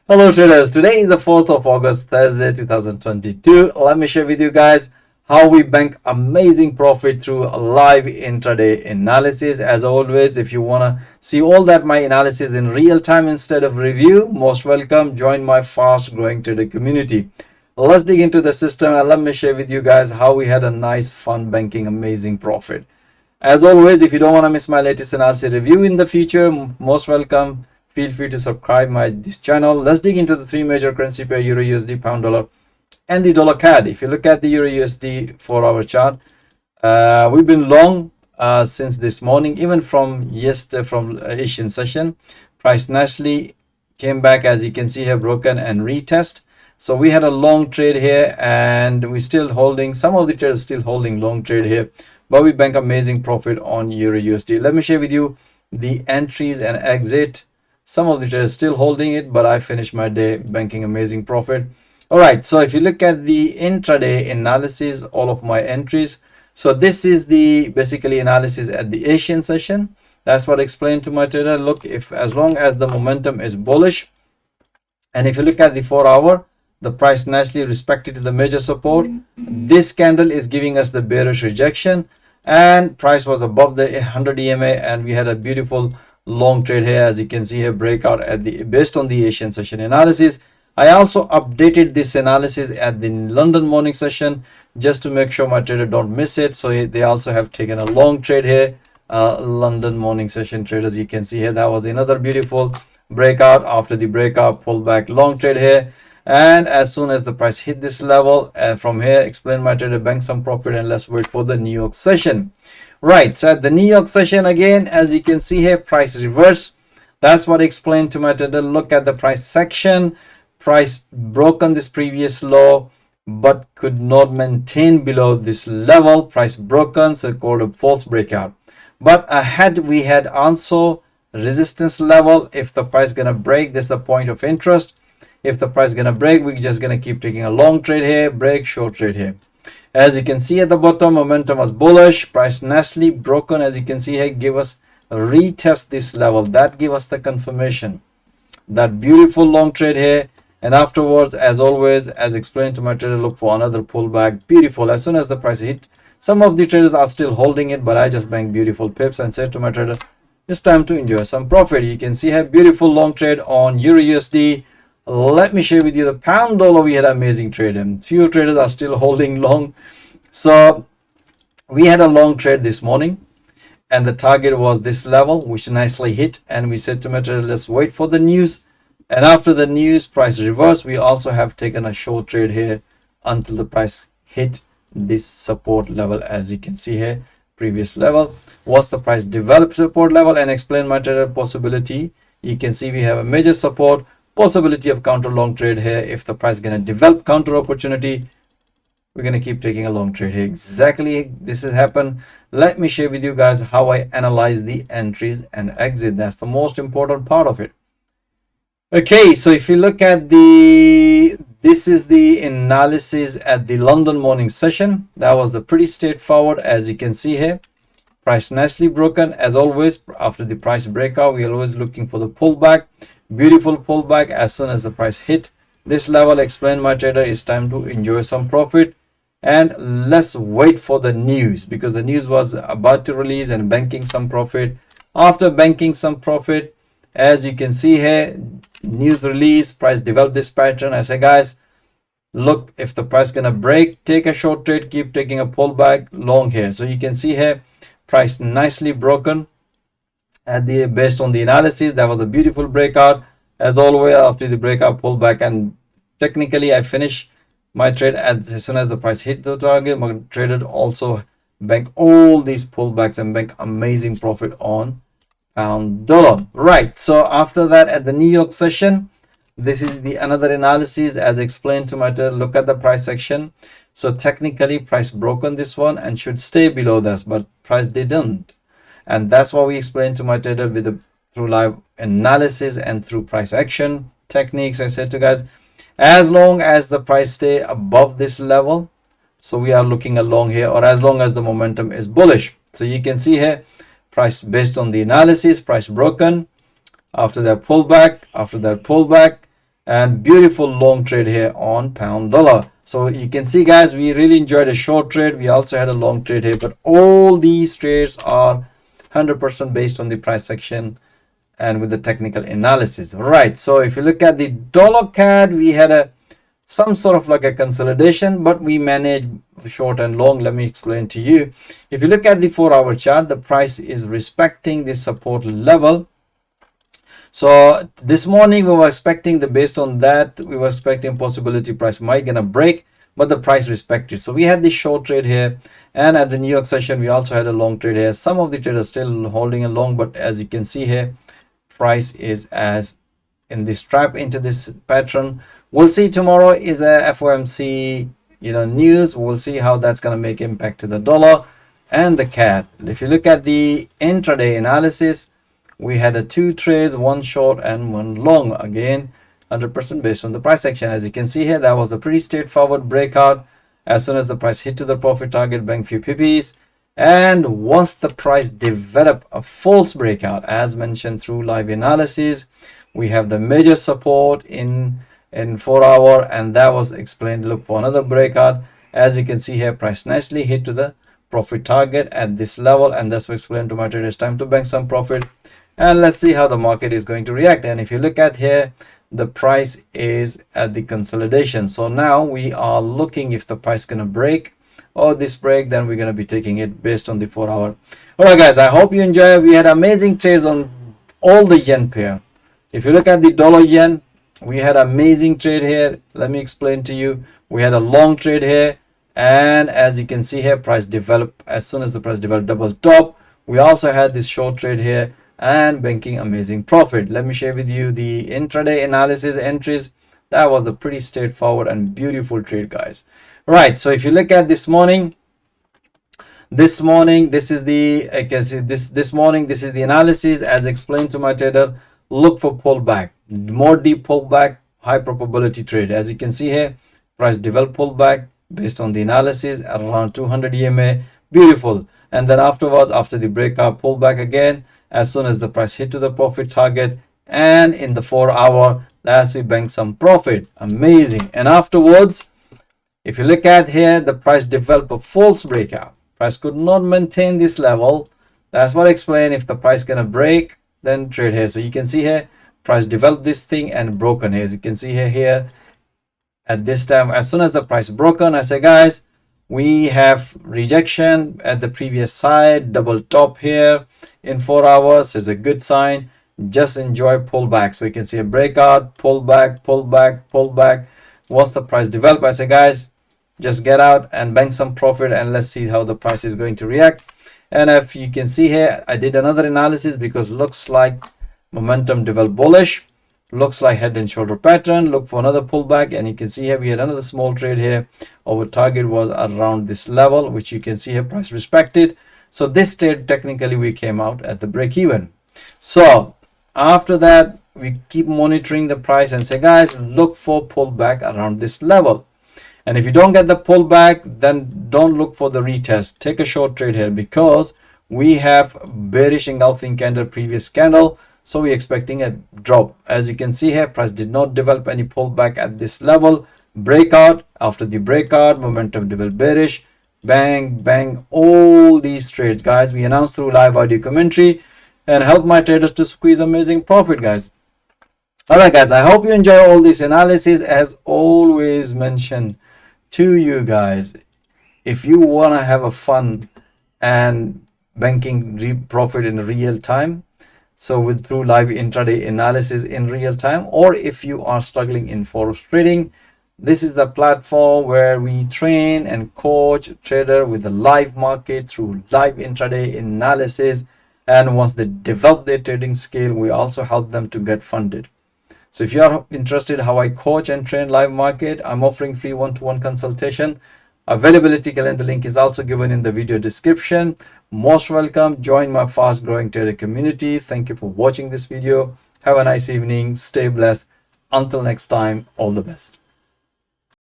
Hello traders, today is the 4th of August, Thursday 2022. Let me share with you guys how we bank amazing profit through a live intraday analysis. As always, if you want to see all that my analysis in real time instead of review, most welcome. Join my fast growing trader community. Let's dig into the system and let me share with you guys how we had a nice fun banking amazing profit. As always, if you don't want to miss my latest analysis review in the future, most welcome. Feel free to subscribe this channel. Let's dig into the three major currency pair: Euro USD, Pound Dollar, and the Dollar CAD. If you look at the Euro USD 4-hour chart, we've been long since this morning, even from yesterday, from Asian session. Price nicely came back, as you can see here, broken and retest. So we had a long trade here, and we still holding. Some of the traders still holding long trade here, but we bank amazing profit on Euro USD. Let me share with you the entries and exit. Some of the traders still holding it, but I finished my day banking amazing profit. All right, so if you look at the intraday analysis, all of my entries. So this is the basically analysis at the Asian session. That's what I explained to my trader. Look, if as long as the momentum is bullish, and if you look at the 4-hour, the price nicely respected the major support. This candle is giving us the bearish rejection, and price was above the 100 EMA, and we had a beautiful long trade here, as you can see here, breakout at the based on the Asian session analysis. I also updated this analysis at the London morning session just to make sure my trader don't miss it. So they also have taken a long trade here, London morning session traders. You can see here that was another beautiful breakout. After the breakout, pullback, long trade here, and as soon as the price hit this level, from here, explain my trader, bank some profit, and let's wait for the New York session. Right, so at the New York session again, as you can see here, price reverse. That's what I explained to my trader. Look at the price section. Price broke on this previous low, but could not maintain below this level. Price broken, so called a false breakout. But ahead we had also resistance level. If the price gonna break, this is the point of interest. If the price gonna break, we're just gonna keep taking a long trade here, break, short trade here. As you can see at the bottom, momentum was bullish. Price nicely broken, as you can see here, give us a retest this level. That give us the confirmation. That beautiful long trade here. And afterwards, as always, as explained to my trader, look for another pullback. Beautiful. As soon as the price hit, some of the traders are still holding it, but I just banked beautiful pips and said to my trader, it's time to enjoy some profit. You can see here, beautiful long trade on Euro USD. Let me share with you the Pound Dollar. We had an amazing trade, and few traders are still holding long. So we had a long trade this morning, and the target was this level, which nicely hit. And we said to my trader, let's wait for the news. And after the news, price reverse. We also have taken a short trade here until the price hit this support level. As you can see here, previous level was the price developed support level, and explain my trader possibility. You can see we have a major support, possibility of counter long trade here. If the price is going to develop counter opportunity, we're going to keep taking a long trade here. Exactly this has happened. Let me share with you guys how I analyze the entries and exit. That's the most important part of it. Okay, so if you look at this is the analysis at the London morning session. That was the pretty straightforward, as you can see here. Price nicely broken. As always, after the price breakout, we are always looking for the pullback. Beautiful pullback. As soon as the price hit this level, explain my trader, it's time to enjoy some profit. And let's wait for the news, because the news was about to release, and banking some profit. After banking some profit, as you can see here, news release, price developed this pattern. I say, guys, look, if the price gonna break, take a short trade, keep taking a pullback long here. So you can see here, price nicely broken at the based on the analysis. That was a beautiful breakout. As always, after the breakout, pullback, and technically I finish my trade as soon as the price hit the target. My trader also bank all these pullbacks and bank amazing profit on Pound Dollar. Right, so after that, at the New York session, this is the another analysis as explained to my trader. Look at the price section. So technically price broken this one and should stay below this, but price didn't. And that's what we explained to my trader with the through live analysis and through price action techniques. I said to guys, as long as the price stay above this level, so we are looking along here, or as long as the momentum is bullish. So you can see here, price based on the analysis, price broken. After that pullback, and beautiful long trade here on pound dollar. So you can see, guys, we really enjoyed a short trade. We also had a long trade here, but all these trades are 100% based on the price action and with the technical analysis. Right, so if you look at the dollar CAD, we had a some sort of like a consolidation, but we managed short and long. Let me explain to you. If you look at the 4-hour chart, the price is respecting this support level. So this morning we were expecting, based on that, we were expecting possibility price might gonna break, but the price respected. So we had this short trade here, and at the New York session we also had a long trade here. Some of the traders still holding a long, but as you can see here, price is as in this trap into this pattern. We'll see tomorrow is a FOMC news. We'll see how that's going to make impact to the dollar and the CAD. If you look at the intraday analysis, we had 2 trades, 1 short and 1 long, again 100% based on the price action. As you can see here, that was a pretty straightforward breakout. As soon as the price hit to the profit target, bank few PPs, and once the price developed a false breakout, as mentioned through live analysis, we have the major support in 4-hour, and that was explained. Look for another breakout. As you can see here, price nicely hit to the profit target at this level, and that's what explained to my traders, time to bank some profit. And let's see how the market is going to react. And if you look at here, the price is at the consolidation. So now we are looking if the price gonna break or this break, then we're gonna be taking it based on the 4-hour. All right, guys, I hope you enjoy. We had amazing trades on all the yen pair. If you look at the dollar yen, we had amazing trade here. Let me explain to you. We had a long trade here, and as you can see here, price developed. As soon as the price developed double top, we also had this short trade here and banking amazing profit. Let me share with you the intraday analysis entries. That was a pretty straightforward and beautiful trade, guys. Right, so if you look at this morning, this is the, I can see this morning, this is the analysis as explained to my trader. Look for pullback, more deep pullback, high probability trade. As you can see here, price developed pullback based on the analysis at around 200 EMA. Beautiful. And then afterwards, after the breakout, pullback again as soon as the price hit to the profit target, and in the 4-hour, that's we bank some profit. Amazing. And afterwards, if you look at here, the price developed a false breakout. Price could not maintain this level. That's what I explained. If the price gonna break, then trade here. So you can see here, price developed this thing and broken here. As you can see here at this time, as soon as the price broken, I say, guys, we have rejection at the previous side, double top here in 4 hours is a good sign. Just enjoy pullback. So you can see a breakout, pullback, pullback, pullback. Once the price develop, I say, guys, just get out and bank some profit, and let's see how the price is going to react. And if you can see here, I did another analysis because looks like momentum developed bullish, looks like head and shoulder pattern. Look for another pullback, and you can see here we had another small trade here. Our target was around this level, which you can see here, price respected. So this trade, technically we came out at the break even. So after that, we keep monitoring the price and say, guys, look for pullback around this level. And if you don't get the pullback, then don't look for the retest. Take a short trade here because we have bearish engulfing candle previous candle. So we're expecting a drop. As you can see here, price did not develop any pullback at this level. Breakout, after the breakout, momentum developed bearish. Bang, bang, all these trades, guys. We announced through live audio commentary and help my traders to squeeze amazing profit, guys. All right, guys, I hope you enjoy all this analysis. As always mentioned to you guys, if you want to have a fun and banking profit in real time, so with through live intraday analysis in real time, or if you are struggling in forex trading, this is the platform where we train and coach trader with the live market through live intraday analysis. And once they develop their trading skill, we also help them to get funded. So if you are interested how I coach and train live market, I'm offering free one-to-one consultation. Availability calendar link is also given in the video description. Most welcome. Join my fast growing trader community. Thank you for watching this video. Have a nice evening. Stay blessed. Until next time, all the best.